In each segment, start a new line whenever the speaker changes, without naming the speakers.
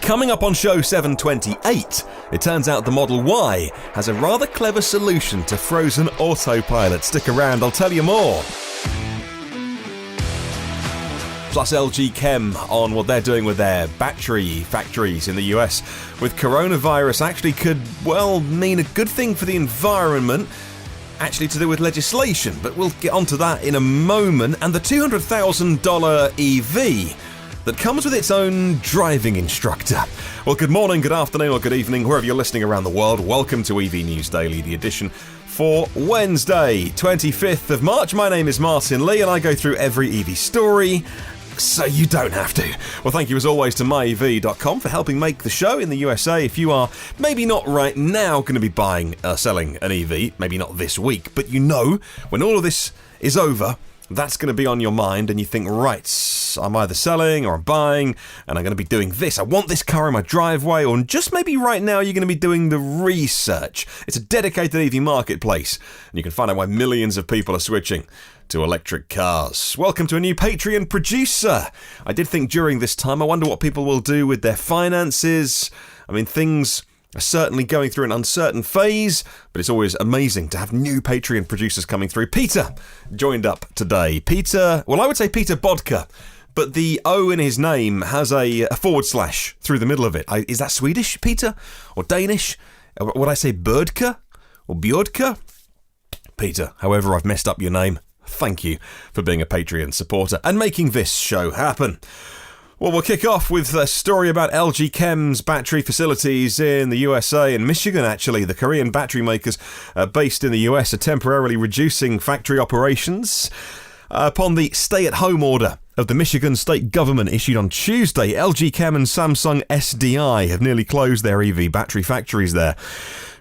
Coming up on show 728, it turns out the Model Y has a rather clever solution to frozen autopilot. Stick around, I'll tell you more. Plus LG Chem on what they're doing with their battery factories in the US. With coronavirus actually could, well, mean a good thing for the environment, actually to do with legislation, but we'll get onto that in a moment. And the $200,000 EV that comes with its own driving instructor. Well, good morning, good afternoon, or good evening, wherever you're listening around the world. Welcome to EV News Daily, the edition for Wednesday, 25th of March. My name is Martyn Lee, and I go through every EV story so you don't have to. Well, thank you as always to myev.com for helping make the show in the USA. If you are maybe not right now going to be selling an EV, maybe not this week, but you know, when all of this is over, that's going to be on your mind, and you think, right, I'm either selling or I'm buying, and I'm going to be doing this. I want this car in my driveway, or just maybe right now you're going to be doing the research. It's a dedicated EV marketplace, and you can find out why millions of people are switching to electric cars. Welcome to a new Patreon producer. I did think during this time, I wonder what people will do with their finances. I mean, things are certainly going through an uncertain phase, but it's always amazing to have new Patreon producers coming through. Peter joined up today. Peter, well, I would say Peter BØDKER, but the O in his name has a forward slash through the middle of it. Is that Swedish, Peter? Or Danish? Would I say BØDKER? Or BJÖDKER? Peter, however I've messed up your name, thank you for being a Patreon supporter and making this show happen. Well, we'll kick off with a story about LG Chem's battery facilities in the USA and Michigan, actually. The Korean battery makers based in the US are temporarily reducing factory operations. Upon the stay-at-home order of the Michigan state government issued on Tuesday, LG Chem and Samsung SDI have nearly closed their EV battery factories there.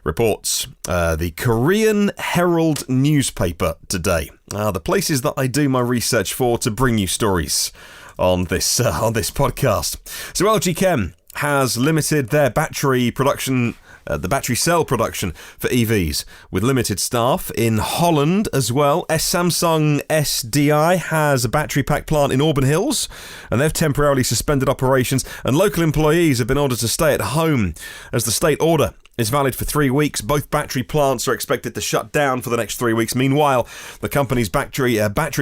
Reports the Korea Herald newspaper today. The places that I do my research for to bring you stories on this podcast. So LG Chem has limited their battery production, the battery cell production for EVs, with limited staff in Holland as well. Samsung SDI has a battery pack plant in Auburn Hills, and they've temporarily suspended operations, and local employees have been ordered to stay at home as the state order is valid for 3 weeks. Both battery plants are expected to shut down for the next 3 weeks. Meanwhile, the company's battery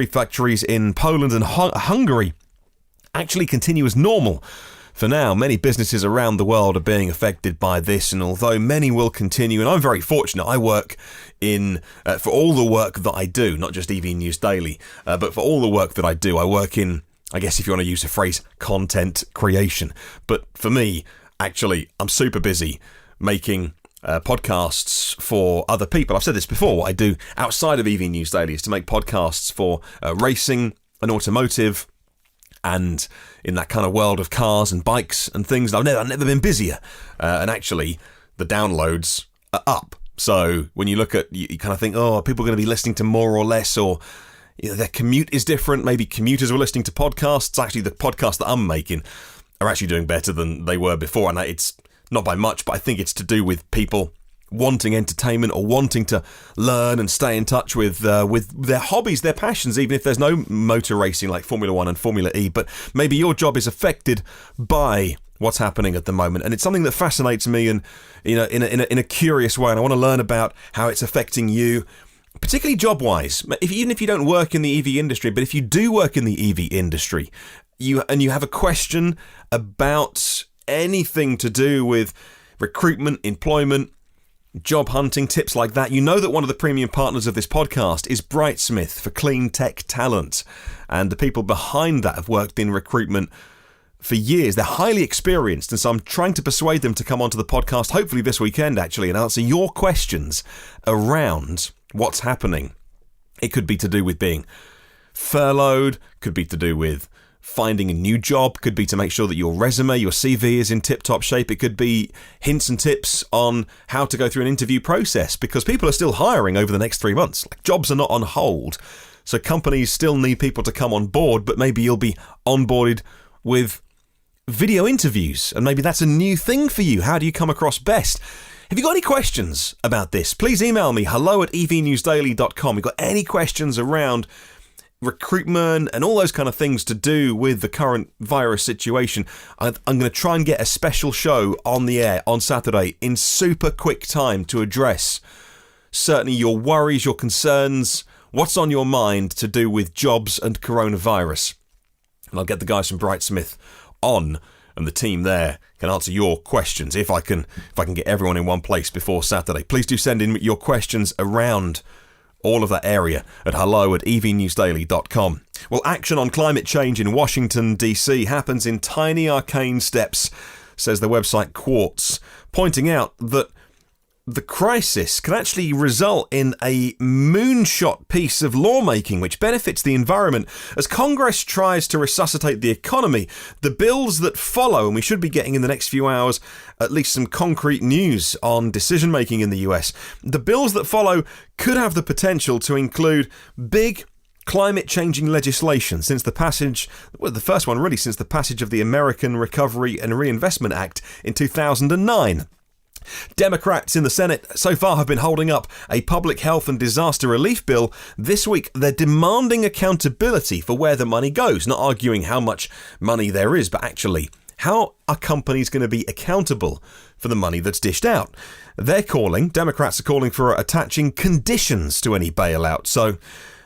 factories in Poland and Hungary actually continue as normal. For now, many businesses around the world are being affected by this, and although many will continue, and I'm very fortunate, I work in, for all the work that I do, not just EV News Daily, but for all the work that I do, I work in, I guess if you want to use the phrase, content creation. But for me, actually, I'm super busy making podcasts for other people. I've said this before, what I do outside of EV News Daily is to make podcasts for racing and automotive, and in that kind of world of cars and bikes and things. I've never been busier. And actually, the downloads are up. So when you look at, you kind of think, oh, are people going to be listening to more or less? Or their commute is different. Maybe commuters were listening to podcasts. Actually, the podcasts that I'm making are actually doing better than they were before. And it's not by much, but I think it's to do with people wanting entertainment or wanting to learn and stay in touch with their hobbies, their passions, even if there's no motor racing like Formula 1 and Formula E. But maybe your job is affected by what's happening at the moment, and it's something that fascinates me, and in a curious way, and I want to learn about how it's affecting you, particularly job-wise. Even if you don't work in the EV industry, but if you do work in the EV industry, you have a question about anything to do with recruitment, employment, job hunting, tips like that, you know that one of the premium partners of this podcast is Brightsmith for clean tech talent. And the people behind that have worked in recruitment for years. They're highly experienced, and so I'm trying to persuade them to come onto the podcast, hopefully this weekend actually, and answer your questions around what's happening. It could be to do with being furloughed, could be to do with finding a new job, could be to make sure that your resume, your CV is in tip-top shape. It could be hints and tips on how to go through an interview process, because people are still hiring over the next 3 months. Like, jobs are not on hold, so companies still need people to come on board, but maybe you'll be onboarded with video interviews, and maybe that's a new thing for you. How do you come across best? Have you got any questions about this? Please email me, hello@evnewsdaily.com. If you've got any questions around recruitment and all those kind of things to do with the current virus situation. I'm going to try and get a special show on the air on Saturday in super quick time to address certainly your worries, your concerns, what's on your mind to do with jobs and coronavirus. And I'll get the guys from Brightsmith on, and the team there can answer your questions if I can get everyone in one place before Saturday. Please do send in your questions around all of that area at hello@evnewsdaily.com. Well, action on climate change in Washington, D.C. happens in tiny arcane steps, says the website Quartz, pointing out that the crisis can actually result in a moonshot piece of lawmaking which benefits the environment as Congress tries to resuscitate the economy. The bills that follow, and we should be getting in the next few hours at least some concrete news on decision making in the US, the bills that follow could have the potential to include big climate changing legislation since the passage, well, the first one really since the passage of the American Recovery and Reinvestment Act in 2009. Democrats in the Senate so far have been holding up a public health and disaster relief bill. This week, they're demanding accountability for where the money goes, not arguing how much money there is, but actually, how are companies going to be accountable for the money that's dished out? Democrats are calling for attaching conditions to any bailout. So,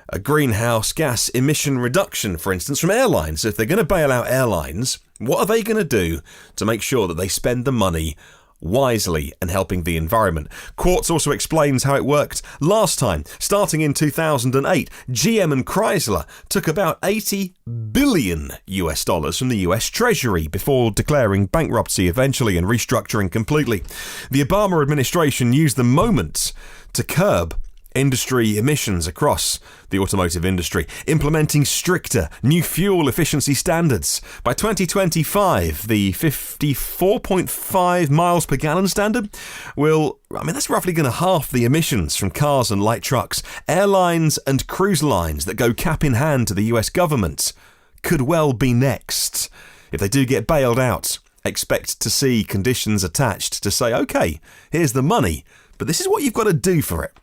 a greenhouse gas emission reduction, for instance, from airlines. So if they're going to bail out airlines, what are they going to do to make sure that they spend the money wisely and helping the environment? Quartz also explains how it worked last time. Starting in 2008, GM and Chrysler took about $80 billion from the US Treasury before declaring bankruptcy eventually and restructuring completely. The Obama administration used the moment to curb industry emissions across the automotive industry, implementing stricter new fuel efficiency standards. By 2025, the 54.5 miles per gallon standard that's roughly going to halve the emissions from cars and light trucks. Airlines and cruise lines that go cap in hand to the US government could well be next. If they do get bailed out, expect to see conditions attached to say, okay, here's the money, but this is what you've got to do for it.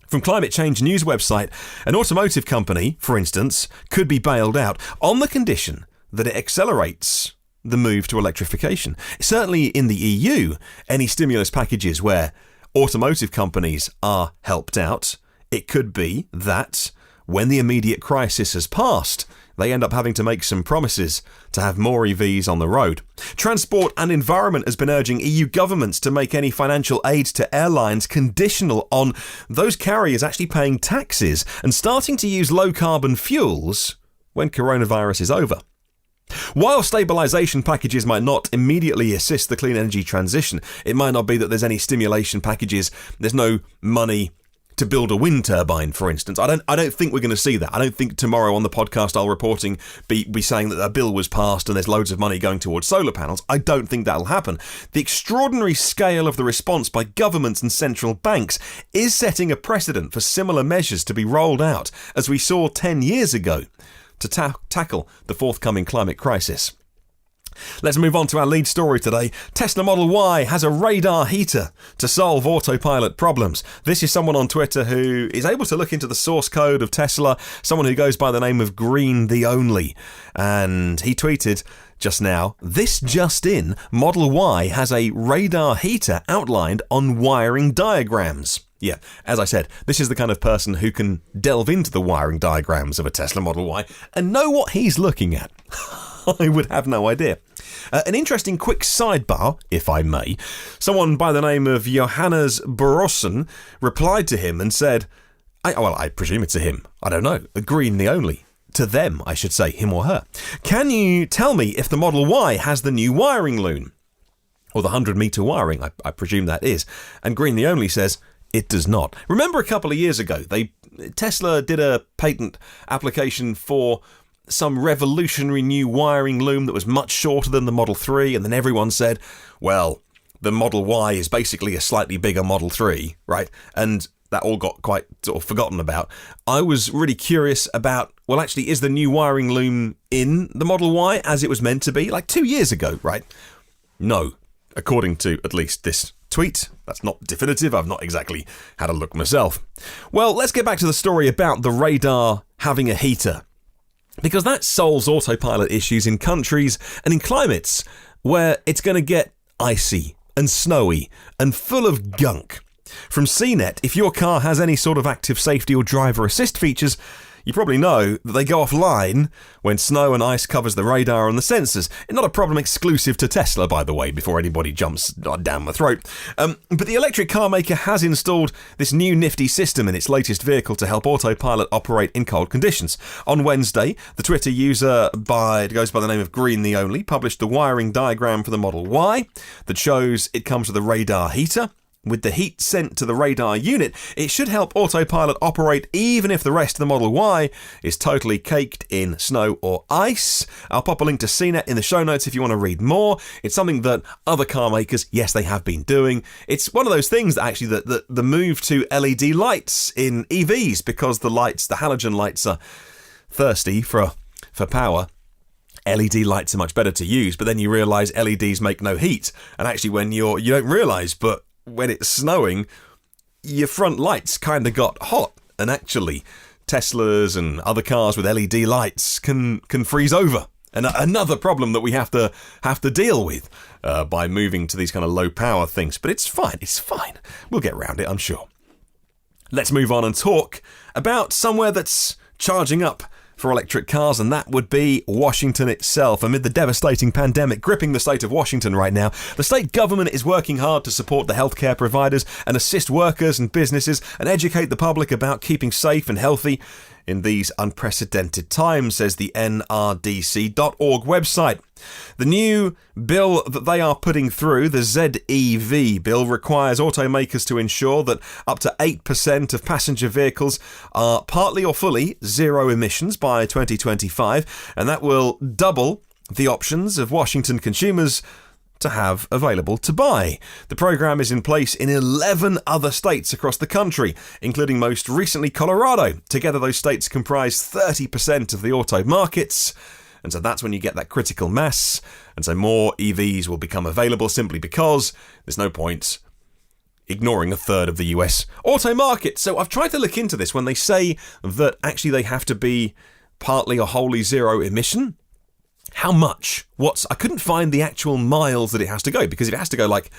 From Climate Change News website, an automotive company, for instance, could be bailed out on the condition that it accelerates the move to electrification. Certainly in the EU, any stimulus packages where automotive companies are helped out, it could be that when the immediate crisis has passed, they end up having to make some promises to have more EVs on the road. Transport and Environment has been urging EU governments to make any financial aid to airlines conditional on those carriers actually paying taxes and starting to use low-carbon fuels when coronavirus is over. While stabilisation packages might not immediately assist the clean energy transition, it might not be that there's any stimulation packages, there's no money to build a wind turbine, for instance. I don't think we're going to see that. I don't think tomorrow on the podcast I'll be saying that a bill was passed and there's loads of money going towards solar panels. I don't think that'll happen. The extraordinary scale of the response by governments and central banks is setting a precedent for similar measures to be rolled out, as we saw 10 years ago, to tackle the forthcoming climate crisis. Let's move on to our lead story today. Tesla Model Y has a radar heater to solve autopilot problems. This is someone on Twitter who is able to look into the source code of Tesla, someone who goes by the name of Green the Only. And he tweeted just now, "This just in, Model Y has a radar heater outlined on wiring diagrams." Yeah, as I said, this is the kind of person who can delve into the wiring diagrams of a Tesla Model Y and know what he's looking at. I would have no idea. An interesting quick sidebar, if I may. Someone by the name of Johannes Borosson replied to him and said, I presume it's a him, I don't know, Green the Only. To them, I should say, him or her. "Can you tell me if the Model Y has the new wiring loom?" Or the 100-metre wiring, I presume that is. And Green the Only says, it does not. Remember a couple of years ago, Tesla did a patent application for some revolutionary new wiring loom that was much shorter than the Model 3, and then everyone said, well, the Model Y is basically a slightly bigger Model 3, right? And that all got quite sort of forgotten about. I was really curious about, well, actually, is the new wiring loom in the Model Y as it was meant to be, like 2 years ago, right? No, according to at least this tweet. That's not definitive. I've not exactly had a look myself. Well, let's get back to the story about the radar having a heater, because that solves autopilot issues in countries and in climates where it's going to get icy and snowy and full of gunk. From CNET, if your car has any sort of active safety or driver assist features, you probably know that they go offline when snow and ice covers the radar and the sensors. Not a problem exclusive to Tesla, by the way, before anybody jumps down my throat. But the electric car maker has installed this new nifty system in its latest vehicle to help autopilot operate in cold conditions. On Wednesday, the Twitter user, it goes by the name of Green the Only, published the wiring diagram for the Model Y that shows it comes with a radar heater. With the heat sent to the radar unit, it should help autopilot operate even if the rest of the Model Y is totally caked in snow or ice. I'll pop a link to CNET in the show notes if you want to read more. It's something that other car makers, yes, they have been doing. It's one of those things that actually the move to LED lights in EVs, because the halogen lights are thirsty for power. LED lights are much better to use, but then you realise LEDs make no heat. And actually when you don't realise, but when it's snowing, your front lights kind of got hot, and actually Teslas and other cars with LED lights can freeze over. And another problem that we have to deal with by moving to these kind of low power things. But it's fine. We'll get around it, I'm sure. Let's move on and talk about somewhere that's charging up for electric cars, and that would be Washington itself. Amid the devastating pandemic gripping the state of Washington right now, the state government is working hard to support the healthcare providers and assist workers and businesses and educate the public about keeping safe and healthy in these unprecedented times, says the NRDC.org website. The new bill that they are putting through, the ZEV bill, requires automakers to ensure that up to 8% of passenger vehicles are partly or fully zero emissions by 2025, and that will double the options of Washington consumers to have available to buy. The program is in place in 11 other states across the country, including most recently Colorado. Together, those states comprise 30% of the auto markets. And so that's when you get that critical mass. And so more EVs will become available simply because there's no point ignoring a third of the US auto market. So I've tried to look into this when they say that actually they have to be partly or wholly zero emission. How much? I couldn't find the actual miles that it has to go, because if it has to go like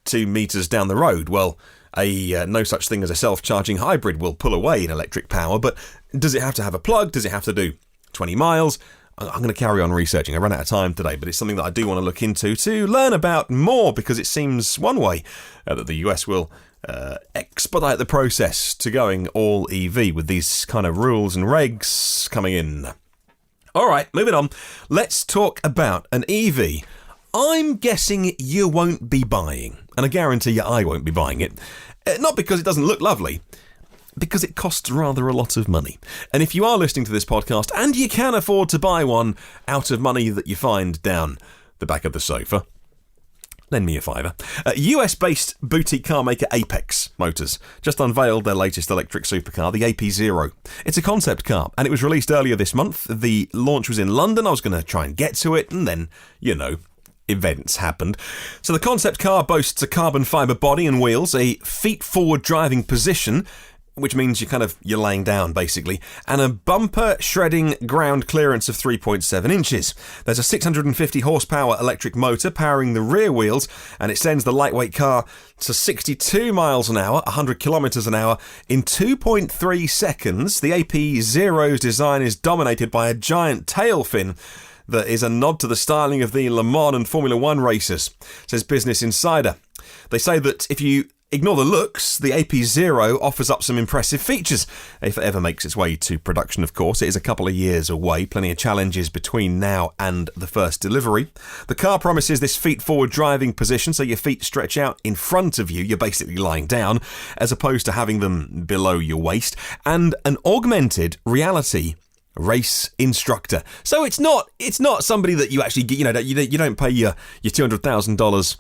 2 meters down the road, well, no such thing as a self-charging hybrid will pull away in electric power. But does it have to have a plug? Does it have to do 20 miles? I'm going to carry on researching. I ran out of time today, but it's something that I do want to look into to learn about more, because it seems one way that the US will expedite the process to going all EV with these kind of rules and regs coming in. All right, moving on. Let's talk about an EV I'm guessing you won't be buying, and I guarantee you I won't be buying it. Not because it doesn't look lovely, because it costs rather a lot of money. And if you are listening to this podcast and you can afford to buy one out of money that you find down the back of the sofa, lend me a fiver. US-based boutique car maker Apex Motors just unveiled their latest electric supercar, the AP0. It's a concept car, and it was released earlier this month. The launch was in London. I was going to try and get to it, and then, events happened. So the concept car boasts a carbon fibre body and wheels, a feet-forward driving position, which means you're laying down, basically, and a bumper shredding ground clearance of 3.7 inches. There's a 650 horsepower electric motor powering the rear wheels, and it sends the lightweight car to 62 miles an hour, 100 kilometers an hour, in 2.3 seconds. The AP0's design is dominated by a giant tail fin that is a nod to the styling of the Le Mans and Formula One racers, says Business Insider. They say that if you ignore the looks, the AP0 offers up some impressive features. If it ever makes its way to production, of course. It is a couple of years away, plenty of challenges between now and the first delivery. The car promises this feet-forward driving position, so your feet stretch out in front of you. You're basically lying down, as opposed to having them below your waist. And an augmented reality race instructor. So it's not somebody that you actually get, you don't pay your $200,000.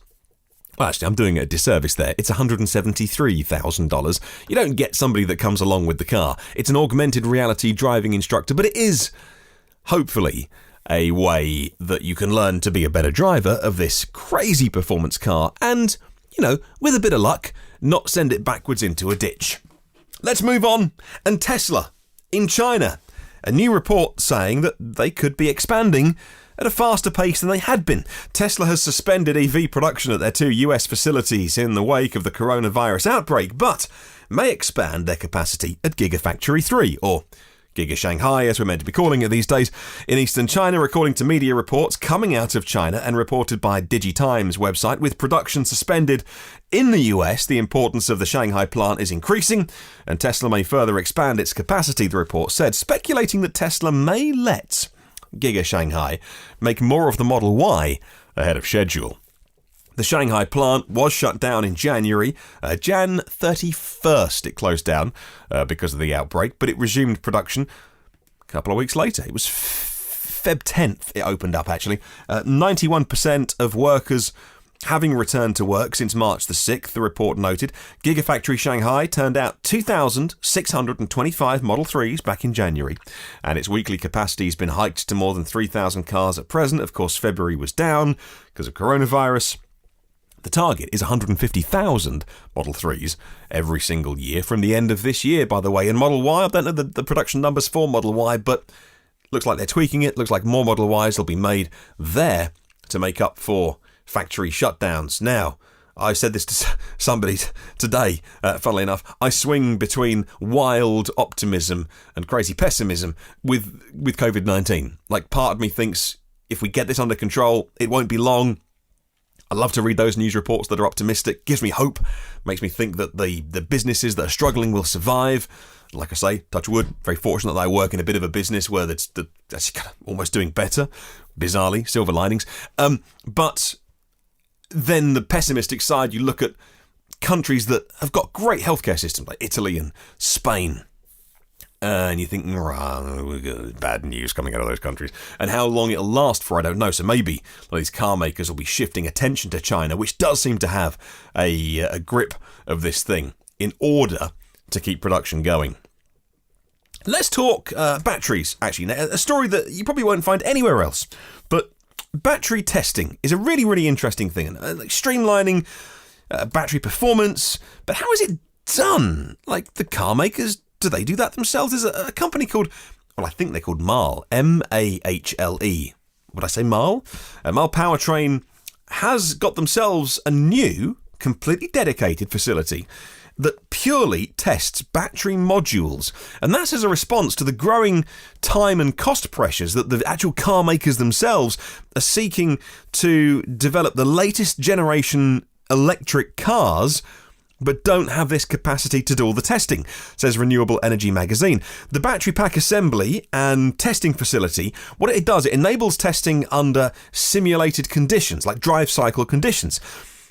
Well, actually, I'm doing it a disservice there. It's $173,000. You don't get somebody that comes along with the car. It's an augmented reality driving instructor, but it is, hopefully, a way that you can learn to be a better driver of this crazy performance car. And with a bit of luck, not send it backwards into a ditch. Let's move on. And Tesla in China. A new report saying that they could be expanding at a faster pace than they had been. Tesla has suspended EV production at their 2 US facilities in the wake of the coronavirus outbreak, but may expand their capacity at Gigafactory 3, or Giga Shanghai, as we're meant to be calling it these days, in eastern China, according to media reports coming out of China and reported by DigiTimes website. With production suspended in the US, the importance of the Shanghai plant is increasing, and Tesla may further expand its capacity, the report said, speculating that Tesla may let Giga Shanghai make more of the Model Y ahead of schedule. The Shanghai plant was shut down in January. Jan 31st it closed down because of the outbreak, but it resumed production a couple of weeks later. It was Feb 10th it opened up, actually. 91% of workers having returned to work since March the 6th, the report noted. Gigafactory Shanghai turned out 2,625 Model 3s back in January, and its weekly capacity has been hiked to more than 3,000 cars at present. Of course, February was down because of coronavirus. The target is 150,000 Model 3s every single year from the end of this year, by the way. And Model Y, I don't know the production numbers for Model Y, but looks like they're tweaking it. Looks like more Model Ys will be made there to make up for factory shutdowns. Now, I said this to somebody today, funnily enough, I swing between wild optimism and crazy pessimism with COVID-19. Like, part of me thinks if we get this under control, it won't be long. I love to read those news reports that are optimistic. Gives me hope. Makes me think that the businesses that are struggling will survive. Like I say, touch wood, very fortunate that I work in a bit of a business where that's kind of almost doing better. Bizarrely, silver linings. But then the pessimistic side, you look at countries that have got great healthcare systems, like Italy and Spain. And you think, bad news coming out of those countries. And how long it'll last for, I don't know. So maybe these car makers will be shifting attention to China, which does seem to have a grip of this thing in order to keep production going. Let's talk batteries, actually. Now, a story that you probably won't find anywhere else. But battery testing is a really, really interesting thing. Like streamlining battery performance. But how is it done? Like, the car makers, do they do that themselves? There's a company called, well, I think they're called MAHLE, M-A-H-L-E. Would I say MAHLE? MAHLE Powertrain has got themselves a new, completely dedicated facility that purely tests battery modules. And that's as a response to the growing time and cost pressures that the actual car makers themselves are seeking to develop the latest generation electric cars, but don't have this capacity to do all the testing, says Renewable Energy magazine. The battery pack assembly and testing facility, what it does, it enables testing under simulated conditions, like drive cycle conditions.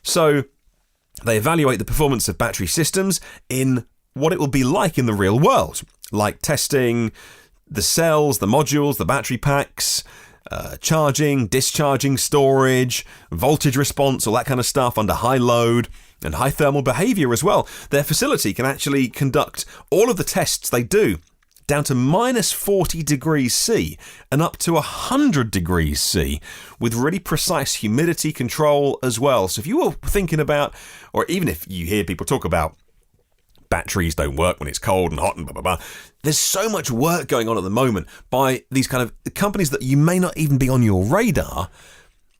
So they evaluate the performance of battery systems in what it will be like in the real world, like testing the cells, the modules, the battery packs, charging, discharging, storage, voltage response, all that kind of stuff under high load, and high thermal behaviour as well. Their facility can actually conduct all of the tests they do down to minus 40 degrees C and up to 100 degrees C with really precise humidity control as well. So if you were thinking about, or even if you hear people talk about batteries don't work when it's cold and hot and blah, blah, blah, there's so much work going on at the moment by these kind of companies that you may not even be on your radar,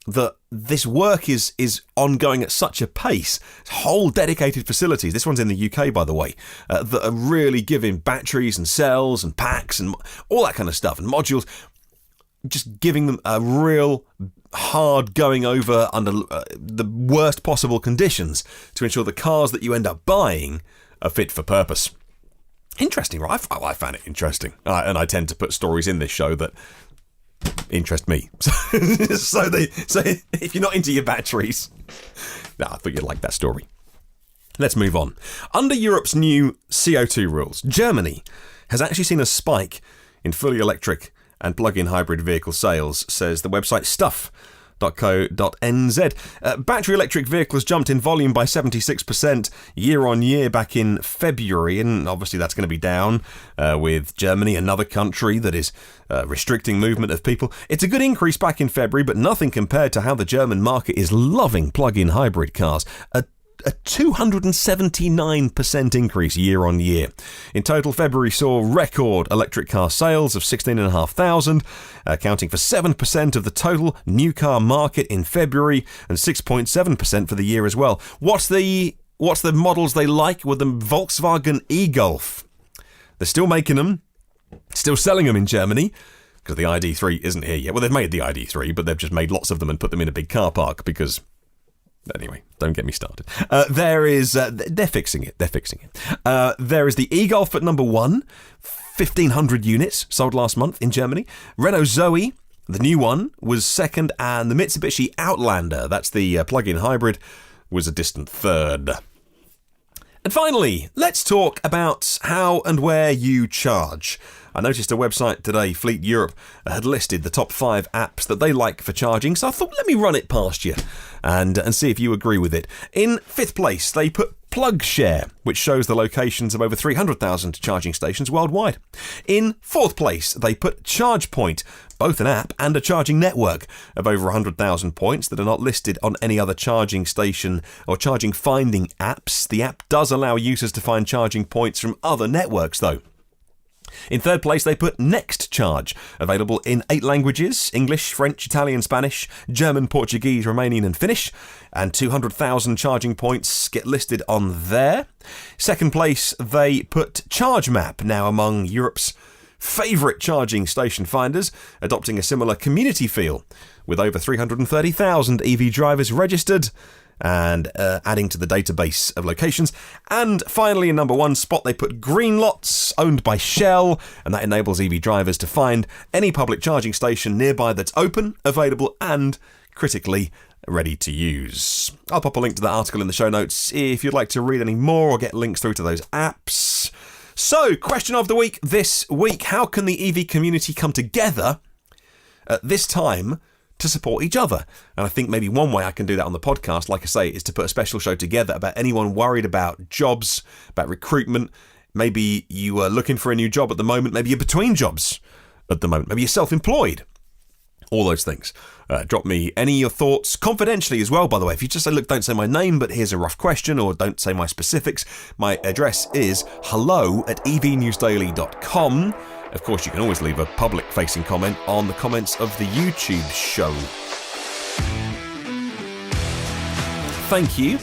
that this work is ongoing at such a pace. Whole dedicated facilities, this one's in the UK by the way, that are really giving batteries and cells and packs and all that kind of stuff and modules, just giving them a real hard going over under the worst possible conditions to ensure the cars that you end up buying are fit for purpose. Interesting, right? I found it interesting. And I tend to put stories in this show that interest me. So if you're not into your batteries, I thought you'd like that story. Let's move on. Under Europe's new CO2 rules, Germany has actually seen a spike in fully electric and plug-in hybrid vehicle sales, says the website stuff.co.nz. Battery electric vehicles jumped in volume by 76% year on year back in February, and obviously that's going to be down with Germany, another country that is restricting movement of people. It's a good increase back in February, but nothing compared to how the German market is loving plug-in hybrid cars. A a 279% increase year on year. In total, February saw record electric car sales of 16,500, accounting for 7% of the total new car market in February and 6.7% for the year as well. What's the models they like? Well, the Volkswagen e-Golf. They're still making them, still selling them in Germany, because the ID3 isn't here yet. Well, they've made the ID3, but they've just made lots of them and put them in a big car park because... Anyway, don't get me started. They're fixing it. There is the e-Golf at number 1, 1,500 units sold last month in Germany. Renault Zoe, the new one, was second, and the Mitsubishi Outlander, that's the plug-in hybrid, was a distant third. And finally, let's talk about how and where you charge. I noticed a website today, Fleet Europe, had listed the top 5 apps that they like for charging, so I thought, let me run it past you and see if you agree with it. In 5th place, they put PlugShare, which shows the locations of over 300,000 charging stations worldwide. In 4th place, they put ChargePoint, both an app and a charging network of over 100,000 points that are not listed on any other charging station or charging finding apps. The app does allow users to find charging points from other networks, though. In 3rd place, they put NextCharge, available in 8 languages: English, French, Italian, Spanish, German, Portuguese, Romanian and Finnish, and 200,000 charging points get listed on there. 2nd place, they put ChargeMap, now among Europe's favourite charging station finders, adopting a similar community feel, with over 330,000 EV drivers registered and adding to the database of locations. And finally, in number 1 spot, they put Greenlots, owned by Shell, and that enables EV drivers to find any public charging station nearby that's open, available, and critically ready to use. I'll pop a link to that article in the show notes if you'd like to read any more or get links through to those apps. So, question of the week this week: how can the EV community come together at this time to support each other? And I think maybe one way I can do that on the podcast, like I say, is to put a special show together about anyone worried about jobs, about recruitment. Maybe you are looking for a new job at the moment. Maybe you're between jobs at the moment. Maybe you're self-employed. All those things. Drop me any of your thoughts, confidentially as well, by the way. If you just say, look, don't say my name, but here's a rough question, or don't say my specifics, my address is hello@evnewsdaily.com. Of course, you can always leave a public-facing comment on the comments of the YouTube show. Thank you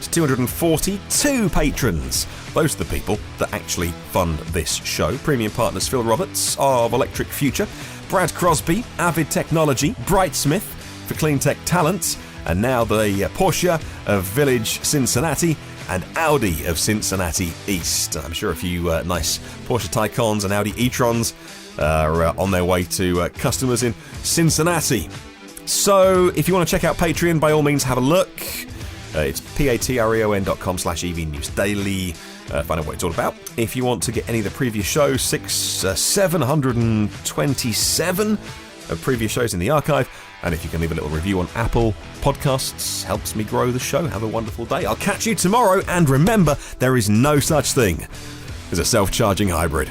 to 242 patrons. Those are the people that actually fund this show. Premium partners: Phil Roberts of Electric Future, Brad Crosby, Avid Technology, Brightsmith for Clean Tech Talents, and now the Porsche of Village Cincinnati and Audi of Cincinnati East. I'm sure a few nice Porsche Taycans and Audi e-trons are on their way to customers in Cincinnati. So if you want to check out Patreon, by all means have a look. It's patreon.com/evnewsdaily. Find out what it's all about. If you want to get any of the previous shows, 727 of previous shows in the archive, and if you can leave a little review on Apple Podcasts, helps me grow the show. Have a wonderful day. I'll catch you tomorrow, and remember, there is no such thing as a self-charging hybrid.